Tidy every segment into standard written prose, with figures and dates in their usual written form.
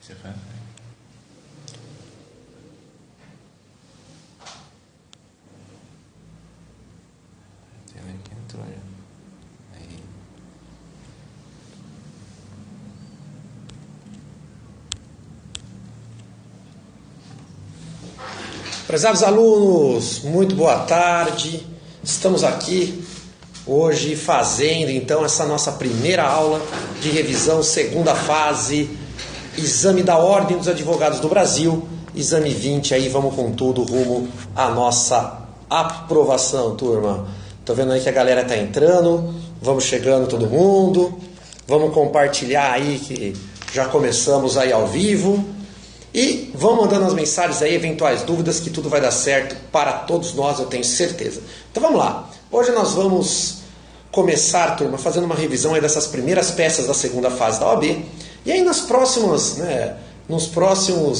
Encerrar. Tem alguém que entrou já. Aí. Prezados alunos, muito boa tarde. Estamos aqui hoje fazendo então essa nossa primeira aula de revisão, segunda fase, exame da Ordem dos Advogados do Brasil, exame 20, aí vamos com tudo rumo à nossa aprovação, turma. Tô vendo aí que a galera tá entrando, vamos chegando todo mundo, vamos compartilhar aí que já começamos aí ao vivo. E vão mandando as mensagens aí, eventuais dúvidas, que tudo vai dar certo para todos nós, eu tenho certeza. Então vamos lá. Hoje nós vamos começar, turma, fazendo uma revisão aí dessas primeiras peças da segunda fase da OAB. E aí nos próximos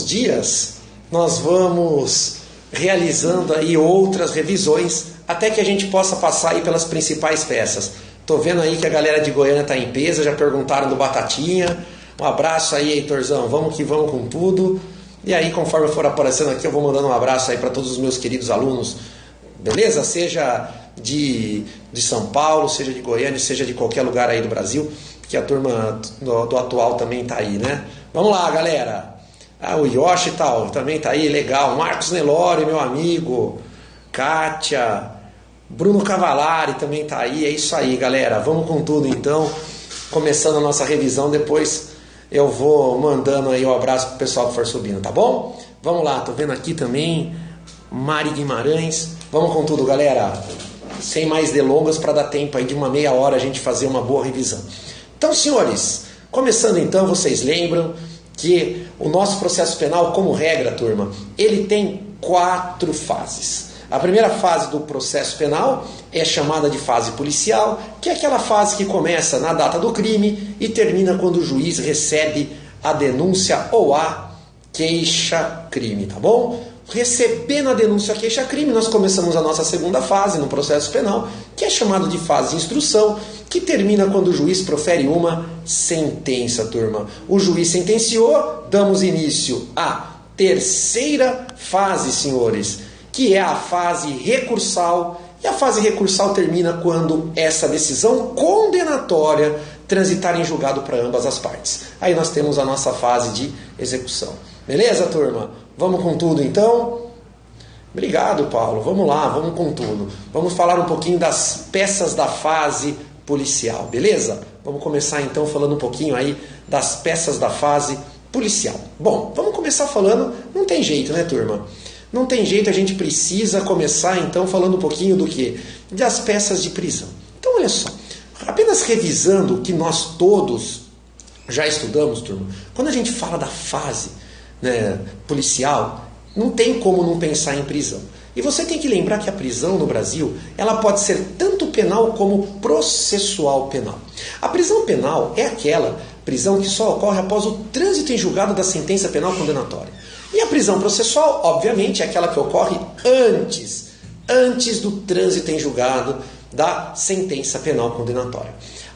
dias nós vamos realizando aí outras revisões até que a gente possa passar aí pelas principais peças. Tô vendo aí que a galera de Goiânia está em peso, já perguntaram do Batatinha. Um abraço aí, Heitorzão. Vamos que vamos com tudo. E aí, conforme for aparecendo aqui, eu vou mandando um abraço aí para todos os meus queridos alunos. Beleza? Seja de São Paulo, seja de Goiânia, seja de qualquer lugar aí do Brasil, porque a turma do atual também tá aí, né? Vamos lá, galera. O Yoshi tal também tá aí, legal. Marcos Nelore, meu amigo. Kátia. Bruno Cavalari também tá aí. É isso aí, galera. Vamos com tudo, então. Começando a nossa revisão, depois eu vou mandando aí um abraço pro pessoal que for subindo, tá bom? Vamos lá, tô vendo aqui também Mari Guimarães. Vamos com tudo, galera. Sem mais delongas, para dar tempo aí de uma meia hora a gente fazer uma boa revisão. Então, senhores, começando então, vocês lembram que o nosso processo penal, como regra, turma, ele tem 4 fases. A primeira fase do processo penal é chamada de fase policial, que é aquela fase que começa na data do crime e termina quando o juiz recebe a denúncia ou a queixa-crime, tá bom? Recebendo a denúncia queixa-crime, nós começamos a nossa segunda fase no processo penal, que é chamada de fase de instrução, que termina quando o juiz profere uma sentença, turma. O juiz sentenciou, damos início à terceira fase, senhores, que é a fase recursal, e a fase recursal termina quando essa decisão condenatória transitar em julgado para ambas as partes. Aí nós temos a nossa fase de execução. Beleza, turma? Vamos com tudo, então? Obrigado, Paulo. Vamos lá, vamos com tudo. Vamos falar um pouquinho das peças da fase policial, beleza? Vamos começar, então, falando um pouquinho aí das peças da fase policial. Bom, vamos começar falando, não tem jeito, né, turma? Não tem jeito, a gente precisa começar então falando um pouquinho do que? Das peças de prisão. Então olha só, apenas revisando o que nós todos já estudamos, turma, quando a gente fala da fase, né, policial, não tem como não pensar em prisão. E você tem que lembrar que a prisão no Brasil, ela pode ser tanto penal como processual penal. A prisão penal é aquela prisão que só ocorre após o trânsito em julgado da sentença penal condenatória. E a prisão processual, obviamente, é aquela que ocorre antes do trânsito em julgado da sentença penal condenatória.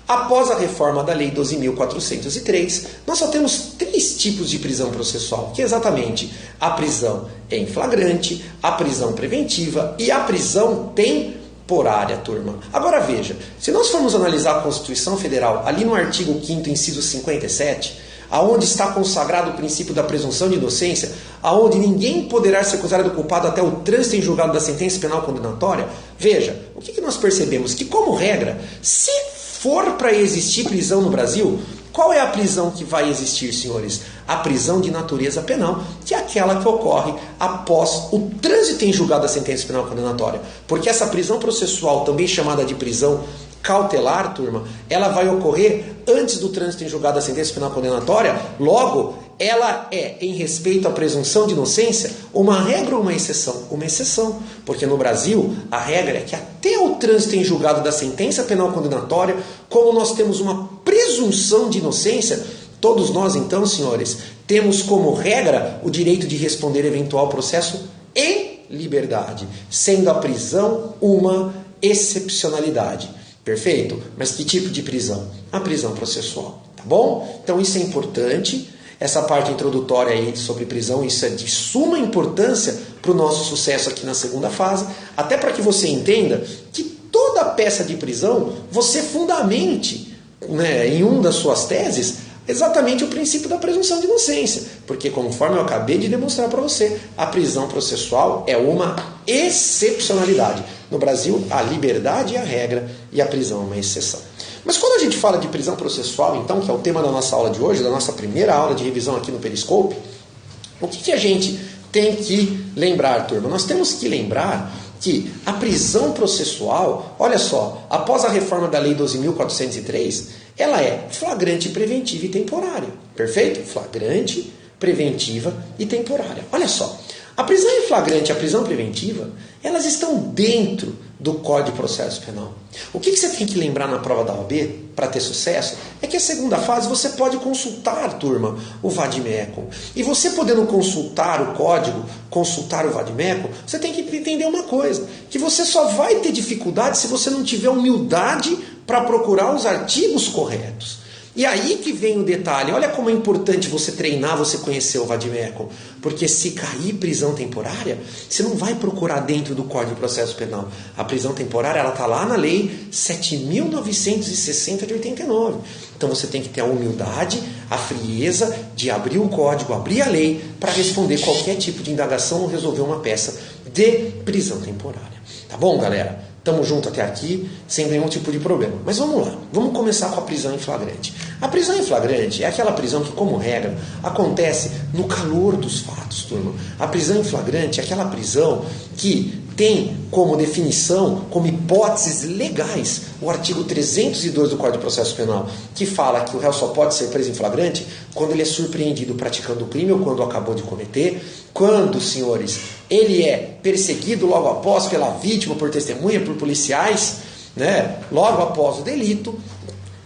Após a reforma da Lei 12.403, nós só temos 3 tipos de prisão processual, que é exatamente a prisão em flagrante, a prisão preventiva e a prisão temporária, turma. Agora veja, se nós formos analisar a Constituição Federal, ali no artigo 5º, inciso 57, aonde está consagrado o princípio da presunção de inocência, aonde ninguém poderá ser considerado culpado até o trânsito em julgado da sentença penal condenatória, veja, o que nós percebemos? Que, como regra, se for para existir prisão no Brasil, qual é a prisão que vai existir, senhores? A prisão de natureza penal, que é aquela que ocorre após o trânsito em julgado da sentença penal condenatória. Porque essa prisão processual, também chamada de prisão cautelar, turma, ela vai ocorrer antes do trânsito em julgado da sentença penal condenatória, logo, ela é, em respeito à presunção de inocência, uma regra ou uma exceção? Uma exceção, porque no Brasil, a regra é que até o trânsito em julgado da sentença penal condenatória, como nós temos uma presunção de inocência, todos nós, então, senhores, temos como regra o direito de responder eventual processo em liberdade, sendo a prisão uma excepcionalidade. Perfeito? Mas que tipo de prisão? A prisão processual, tá bom? Então isso é importante. essa parte introdutória aí sobre prisão. Isso é de suma importância para o nosso sucesso aqui na segunda fase, até para que você entenda que toda peça de prisão você fundamente, né, em uma das suas teses, exatamente o princípio da presunção de inocência, porque conforme eu acabei de demonstrar para você, a prisão processual é uma excepcionalidade. No Brasil, a liberdade é a regra e a prisão é uma exceção. Mas quando a gente fala de prisão processual, então, que é o tema da nossa aula de hoje, da nossa primeira aula de revisão aqui no Periscope, o que a gente tem que lembrar, turma? Nós temos que lembrar que a prisão processual, olha só, após a reforma da Lei 12.403, ela é flagrante, preventiva e temporária. Perfeito? Flagrante, preventiva e temporária. Olha só, a prisão em flagrante e a prisão preventiva, elas estão dentro do Código de Processo Penal. O que você tem que lembrar na prova da OAB para ter sucesso é que a segunda fase você pode consultar, turma, o vade-mecum. E você podendo consultar o código, consultar o vade-mecum, você tem que entender uma coisa, que você só vai ter dificuldade se você não tiver humildade para procurar os artigos corretos. E aí que vem o detalhe, olha como é importante você treinar, você conhecer o vade-mecum, porque se cair prisão temporária, você não vai procurar dentro do Código de Processo Penal. A prisão temporária, ela está lá na Lei 7.960 de 89. Então você tem que ter a humildade, a frieza de abrir o código, abrir a lei, para responder qualquer tipo de indagação ou resolver uma peça de prisão temporária. Tá bom, galera? Estamos juntos até aqui, sem nenhum tipo de problema. Mas vamos lá, vamos começar com a prisão em flagrante. A prisão em flagrante é aquela prisão que, como regra, acontece no calor dos fatos, turma. A prisão em flagrante é aquela prisão que tem como definição, como hipóteses legais, o artigo 302 do Código de Processo Penal, que fala que o réu só pode ser preso em flagrante quando ele é surpreendido praticando o crime ou quando acabou de cometer, quando, senhores, ele é perseguido logo após pela vítima, por testemunha, por policiais, né, logo após o delito,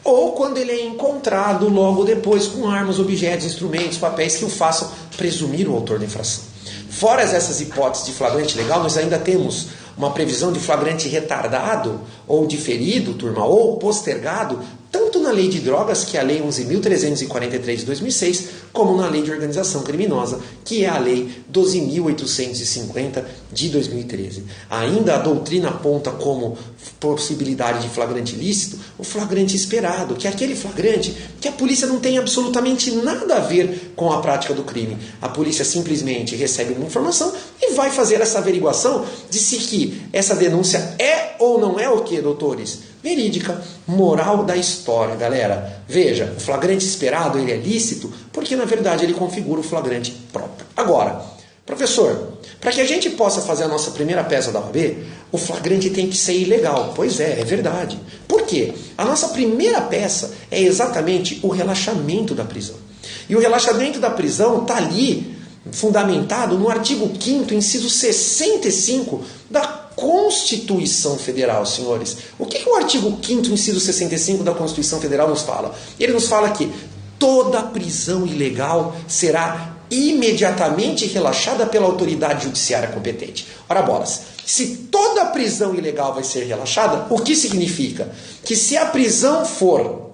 ou quando ele é encontrado logo depois com armas, objetos, instrumentos, papéis que o façam presumir o autor da infração. Fora essas hipóteses de flagrante legal, nós ainda temos uma previsão de flagrante retardado, ou diferido, turma, ou postergado, tanto na Lei de Drogas, que é a Lei 11.343 de 2006, como na Lei de Organização Criminosa, que é a Lei 12.850 de 2013. Ainda a doutrina aponta como possibilidade de flagrante ilícito o flagrante esperado, que é aquele flagrante que a polícia não tem absolutamente nada a ver com a prática do crime. A polícia simplesmente recebe uma informação e vai fazer essa averiguação de se que essa denúncia é ou não é o que, doutores? Verídica, moral da história, galera. Veja, o flagrante esperado ele é lícito porque, na verdade, ele configura o flagrante próprio. Agora, professor, para que a gente possa fazer a nossa primeira peça da OAB, o flagrante tem que ser ilegal. Pois é verdade. Por quê? A nossa primeira peça é exatamente o relaxamento da prisão. E o relaxamento da prisão está ali, fundamentado no artigo 5º, inciso 65 da Constituição Federal, senhores. O que o artigo 5º, inciso 65 da Constituição Federal nos fala? Ele nos fala que toda prisão ilegal será imediatamente relaxada pela autoridade judiciária competente. Ora bolas, se toda prisão ilegal vai ser relaxada, o que significa? Que se a prisão for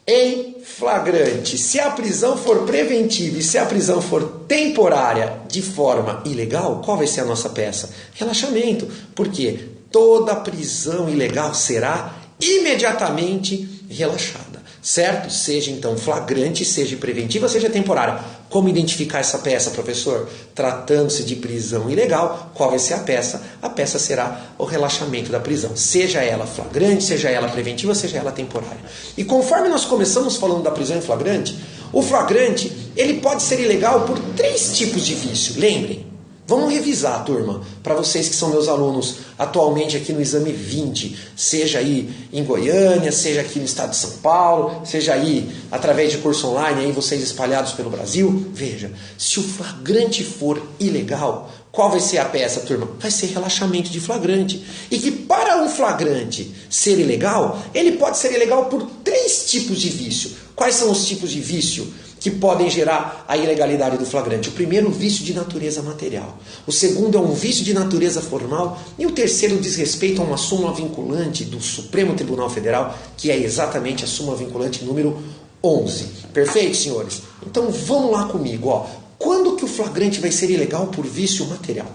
em flagrante, se a prisão for preventiva e se a prisão for temporária de forma ilegal, qual vai ser a nossa peça? Relaxamento, porque toda prisão ilegal será imediatamente relaxada, certo? Seja então flagrante, seja preventiva, seja temporária. Como identificar essa peça, professor? Tratando-se de prisão ilegal, qual vai ser a peça? A peça será o relaxamento da prisão, seja ela flagrante, seja ela preventiva, seja ela temporária. E conforme nós começamos falando da prisão em flagrante, o flagrante ele pode ser ilegal por 3 tipos de vício. Lembrem. Vamos revisar, turma, para vocês que são meus alunos atualmente aqui no exame 20, seja aí em Goiânia, seja aqui no estado de São Paulo, seja aí através de curso online, aí vocês espalhados pelo Brasil. Veja, se o flagrante for ilegal, qual vai ser a peça, turma? Vai ser relaxamento de flagrante. E que para um flagrante ser ilegal, ele pode ser ilegal por 3 tipos de vício. Quais são os tipos de vício que podem gerar a ilegalidade do flagrante. O primeiro, vício de natureza material. O segundo é um vício de natureza formal. E o terceiro diz respeito a uma súmula vinculante do Supremo Tribunal Federal, que é exatamente a súmula vinculante número 11. Perfeito, senhores? Então vamos lá comigo. Ó. Quando que o flagrante vai ser ilegal por vício material?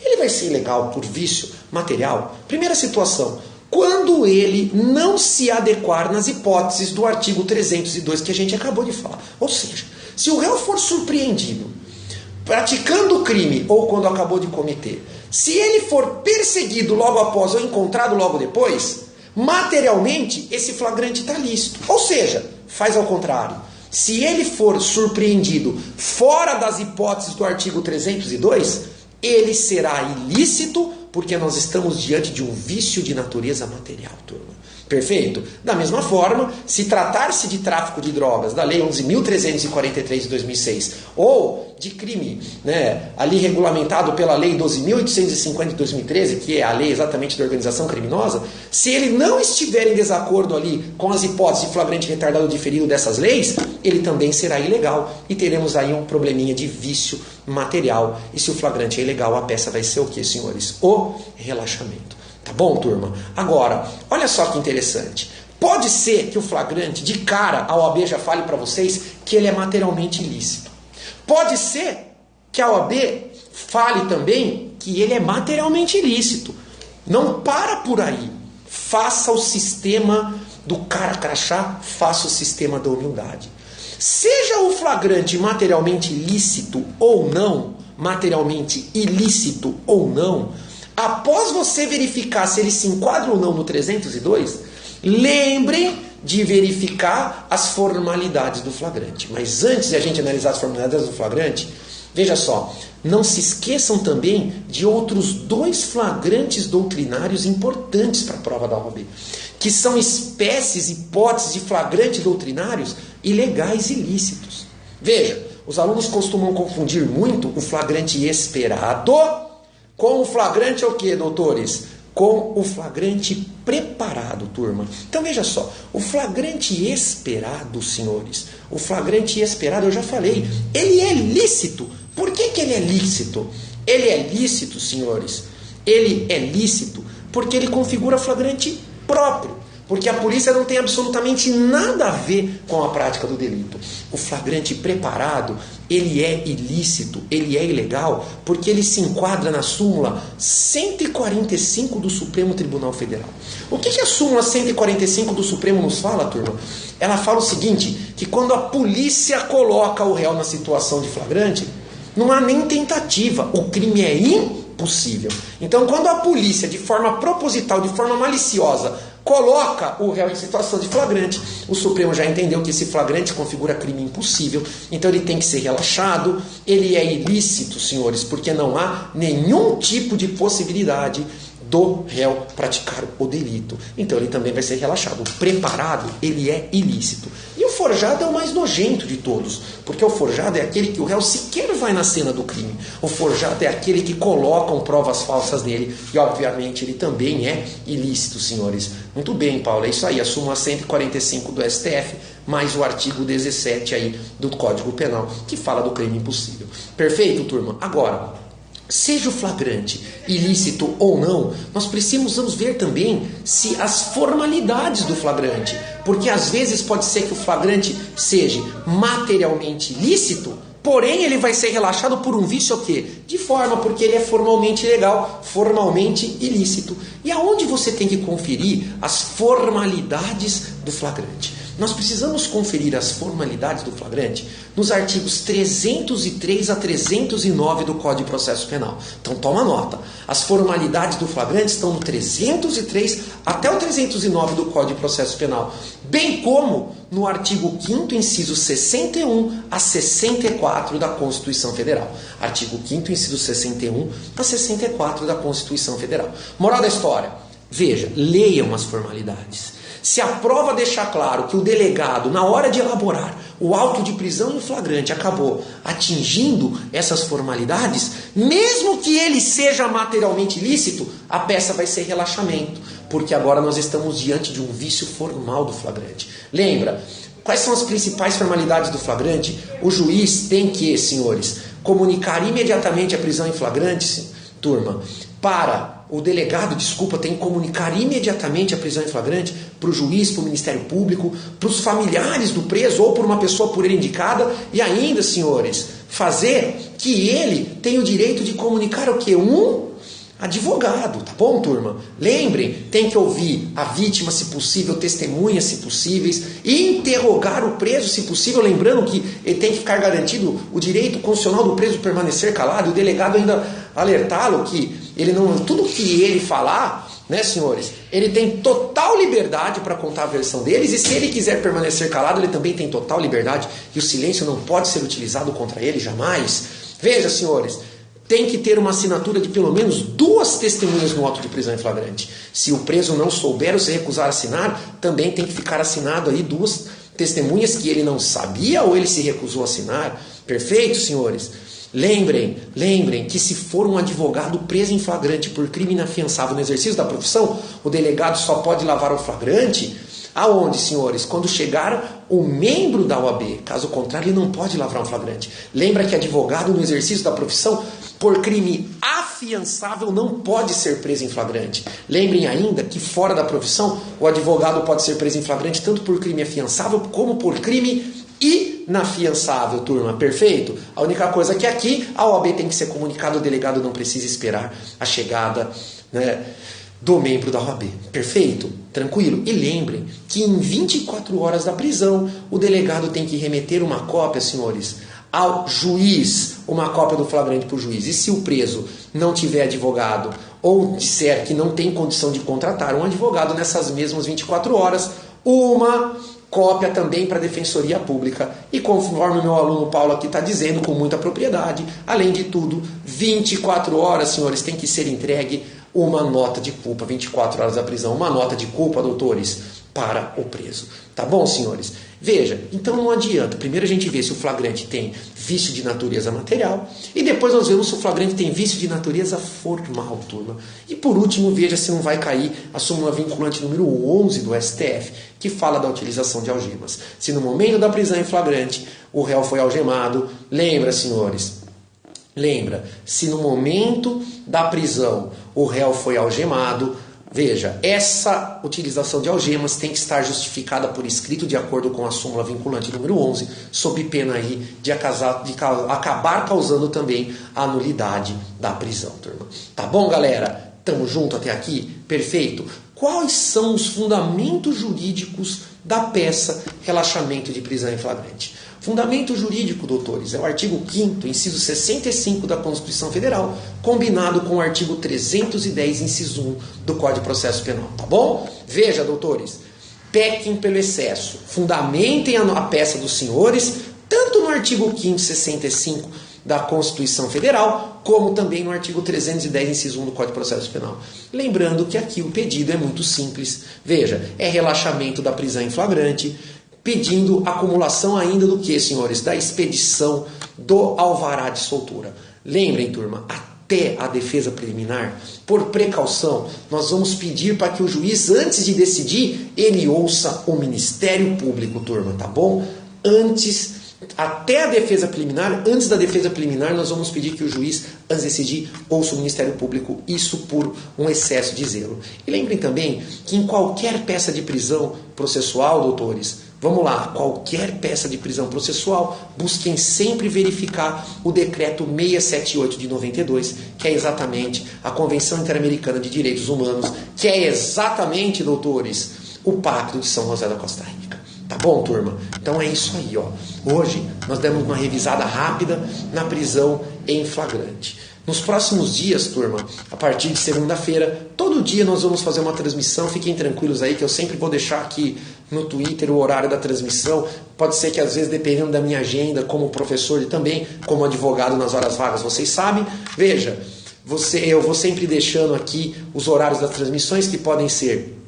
Ele vai ser ilegal por vício material, primeira situação, quando ele não se adequar nas hipóteses do artigo 302 que a gente acabou de falar. Ou seja, se o réu for surpreendido praticando o crime ou quando acabou de cometer, se ele for perseguido logo após ou encontrado logo depois, materialmente esse flagrante está lícito. Ou seja, faz ao contrário. Se ele for surpreendido fora das hipóteses do artigo 302, ele será ilícito, porque nós estamos diante de um vício de natureza material, turma. Perfeito? Da mesma forma, se tratar-se de tráfico de drogas, da Lei 11.343 de 2006, ou de crime, ali regulamentado pela Lei 12.850 de 2013, que é a lei exatamente da organização criminosa, se ele não estiver em desacordo ali com as hipóteses de flagrante retardado diferido dessas leis, ele também será ilegal e teremos aí um probleminha de vício material. E se o flagrante é ilegal, a peça vai ser o que, senhores? O relaxamento. Tá bom, turma? Agora, olha só que interessante. Pode ser que o flagrante, de cara, a OAB já fale para vocês que ele é materialmente ilícito. Pode ser que a OAB fale também que ele é materialmente ilícito. Não para por aí. Faça o sistema do cara crachá, faça o sistema da humildade. Seja o flagrante materialmente lícito ou não, materialmente ilícito ou não, após você verificar se ele se enquadra ou não no 302, lembrem de verificar as formalidades do flagrante. Mas antes de a gente analisar as formalidades do flagrante, veja só, não se esqueçam também de outros 2 flagrantes doutrinários importantes para a prova da OAB, que são espécies, hipóteses de flagrante doutrinários ilegais e ilícitos. Veja, os alunos costumam confundir muito o flagrante esperado com o flagrante o quê, doutores? Com o flagrante preparado, turma. Então veja só, o flagrante esperado, senhores, o flagrante esperado, eu já falei, ele é lícito. Por que ele é lícito? Ele é lícito, senhores, ele é lícito porque ele configura flagrante próprio. Porque a polícia não tem absolutamente nada a ver com a prática do delito. O flagrante preparado, ele é ilícito, ele é ilegal, porque ele se enquadra na súmula 145 do Supremo Tribunal Federal. O que a súmula 145 do Supremo nos fala, turma? Ela fala o seguinte, que quando a polícia coloca o réu na situação de flagrante, não há nem tentativa, o crime é impossível. Então, quando a polícia, de forma proposital, de forma maliciosa, coloca o réu em situação de flagrante, o Supremo já entendeu que esse flagrante configura crime impossível, então ele tem que ser relaxado, ele é ilícito, senhores, porque não há nenhum tipo de possibilidade do réu praticar o delito. Então ele também vai ser relaxado. O preparado, ele é ilícito. E o forjado é o mais nojento de todos, porque o forjado é aquele que o réu sequer vai na cena do crime. O forjado é aquele que colocam provas falsas nele, e obviamente ele também é ilícito, senhores. Muito bem, Paulo, é isso aí, a súmula 145 do STF, mais o artigo 17 aí do Código Penal, que fala do crime impossível. Perfeito, turma? Agora, seja o flagrante ilícito ou não, nós precisamos ver também se as formalidades do flagrante, porque às vezes pode ser que o flagrante seja materialmente lícito, porém ele vai ser relaxado por um vício o quê? De forma, porque ele é formalmente ilegal, formalmente ilícito. E aonde você tem que conferir as formalidades do flagrante? Nós precisamos conferir as formalidades do flagrante nos artigos 303 a 309 do Código de Processo Penal. Então toma nota. As formalidades do flagrante estão no 303 até o 309 do Código de Processo Penal, bem como no artigo 5º, inciso 61 a 64 da Constituição Federal. Artigo 5º, inciso 61 a 64 da Constituição Federal. Moral da história. Veja, leiam as formalidades. Se a prova deixar claro que o delegado, na hora de elaborar o auto de prisão em flagrante, acabou atingindo essas formalidades, mesmo que ele seja materialmente ilícito, a peça vai ser relaxamento. Porque agora nós estamos diante de um vício formal do flagrante. Lembra? Quais são as principais formalidades do flagrante? O juiz tem que, senhores, comunicar imediatamente a prisão em flagrante, turma, para o delegado, tem que comunicar imediatamente a prisão em flagrante para o juiz, para o Ministério Público, para os familiares do preso ou por uma pessoa por ele indicada e ainda, senhores, fazer que ele tenha o direito de comunicar o quê? Um advogado, tá bom, turma? Lembrem, tem que ouvir a vítima, se possível, testemunhas, se possíveis, e interrogar o preso, se possível, lembrando que ele tem que ficar garantido o direito constitucional do preso permanecer calado, e o delegado ainda alertá-lo que ele não, tudo que ele falar, né, senhores, ele tem total liberdade para contar a versão deles, e se ele quiser permanecer calado, ele também tem total liberdade, e o silêncio não pode ser utilizado contra ele jamais. Veja, senhores, tem que ter uma assinatura de pelo menos 2 testemunhas no auto de prisão em flagrante. Se o preso não souber ou se recusar a assinar, também tem que ficar assinado aí 2 testemunhas que ele não sabia ou ele se recusou a assinar. Perfeito, senhores? Lembrem que se for um advogado preso em flagrante por crime inafiançável no exercício da profissão, o delegado só pode lavar o flagrante aonde, senhores? Quando chegar o membro da OAB. Caso contrário, ele não pode lavrar um flagrante. Lembra que advogado no exercício da profissão por crime afiançável não pode ser preso em flagrante. Lembrem ainda que fora da profissão o advogado pode ser preso em flagrante tanto por crime afiançável como por crime inafiançável, turma. Perfeito? A única coisa é que aqui a OAB tem que ser comunicada, o delegado não precisa esperar a chegada, né, do membro da OAB. Perfeito? Tranquilo? E lembrem que em 24 horas da prisão, o delegado tem que remeter uma cópia, senhores, ao juiz, uma cópia do flagrante para o juiz. E se o preso não tiver advogado ou disser que não tem condição de contratar um advogado nessas mesmas 24 horas, uma cópia também para a Defensoria Pública. E conforme o meu aluno Paulo aqui está dizendo, com muita propriedade, além de tudo, 24 horas, senhores, tem que ser entregue uma nota de culpa, 24 horas da prisão, uma nota de culpa, doutores, para o preso. Tá bom, senhores? Veja, então não adianta. Primeiro a gente vê se o flagrante tem vício de natureza material e depois nós vemos se o flagrante tem vício de natureza formal, turma. E por último, veja se não vai cair a súmula vinculante número 11 do STF, que fala da utilização de algemas. Se no momento da prisão em flagrante o réu foi algemado, lembra, senhores, se no momento da prisão o réu foi algemado, veja, essa utilização de algemas tem que estar justificada por escrito de acordo com a súmula vinculante número 11, sob pena aí de acabar causando também a nulidade da prisão, turma. Tá bom, galera? Tamo junto até aqui? Perfeito? Quais são os fundamentos jurídicos da peça relaxamento de prisão em flagrante? Fundamento jurídico, doutores, é o artigo 5º, inciso 65 da Constituição Federal, combinado com o artigo 310, inciso 1 do Código de Processo Penal, tá bom? Veja, doutores, pequem pelo excesso, fundamentem a peça dos senhores, tanto no artigo 5º, 65 da Constituição Federal, como também no artigo 310, inciso 1 do Código de Processo Penal. Lembrando que aqui o pedido é muito simples. Veja, é relaxamento da prisão em flagrante, pedindo acumulação ainda do que, senhores? Da expedição do alvará de soltura. Lembrem, turma, até a defesa preliminar, por precaução, nós vamos pedir para que o juiz, antes de decidir, ele ouça o Ministério Público, turma, tá bom? Até a defesa preliminar, antes da defesa preliminar, nós vamos pedir que o juiz, antes de decidir, ouça o Ministério Público, isso por um excesso de zelo. E lembrem também que em qualquer peça de prisão processual, doutores, vamos lá, qualquer peça de prisão processual, busquem sempre verificar o decreto 678 de 92, que é exatamente a Convenção Interamericana de Direitos Humanos, que é exatamente, doutores, o Pacto de São José da Costa Rica. Tá bom, turma? Então é isso aí, ó. Hoje nós demos uma revisada rápida na prisão em flagrante. Nos próximos dias, turma, a partir de segunda-feira, todo dia nós vamos fazer uma transmissão. Fiquem tranquilos aí que eu sempre vou deixar aqui no Twitter o horário da transmissão. Pode ser que às vezes, dependendo da minha agenda, como professor e também como advogado nas horas vagas, vocês sabem. Veja, eu vou sempre deixando aqui os horários das transmissões, que podem ser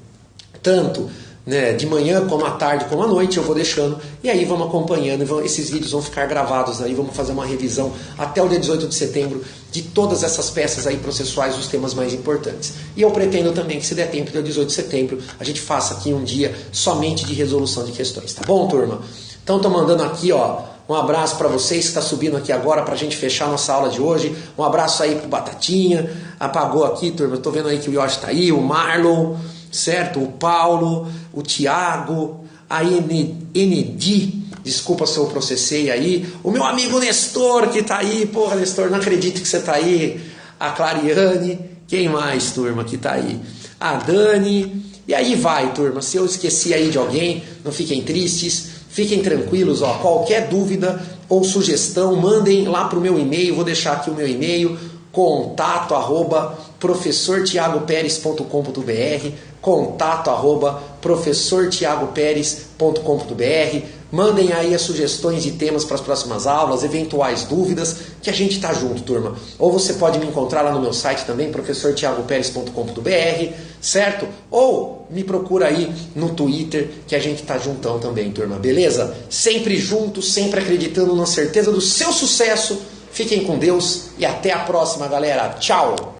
tanto né, de manhã, como à tarde, como à noite, eu vou deixando, e aí vamos acompanhando, esses vídeos vão ficar gravados aí, vamos fazer uma revisão até o dia 18 de setembro de todas essas peças aí processuais, os temas mais importantes. E eu pretendo também que, se der tempo, dia 18 de setembro, a gente faça aqui um dia somente de resolução de questões, tá bom, turma? Então tô mandando aqui, ó, um abraço para vocês que está subindo aqui agora para a gente fechar nossa aula de hoje. Um abraço aí pro Batatinha, apagou aqui, turma, tô vendo aí que o Yoshi tá aí, o Marlon, certo? O Paulo, o Thiago, a Enedi, desculpa se eu processei aí, o meu amigo Nestor que tá aí, porra Nestor, não acredito que você tá aí, a Clariane, quem mais, turma, que tá aí? A Dani, e aí vai, turma, se eu esqueci aí de alguém, não fiquem tristes, fiquem tranquilos, ó, qualquer dúvida ou sugestão, mandem lá pro meu e-mail, vou deixar aqui o meu e-mail, contato@professortiagoperes.com.br, contato@professortiagoperes.com.br. Mandem aí as sugestões de temas para as próximas aulas, eventuais dúvidas, que a gente tá junto, turma. Ou você pode me encontrar lá no meu site também, professortiagoperes.com.br, certo? Ou me procura aí no Twitter, que a gente tá juntão também, turma, beleza? Sempre junto, sempre acreditando na certeza do seu sucesso. Fiquem com Deus e até a próxima, galera. Tchau!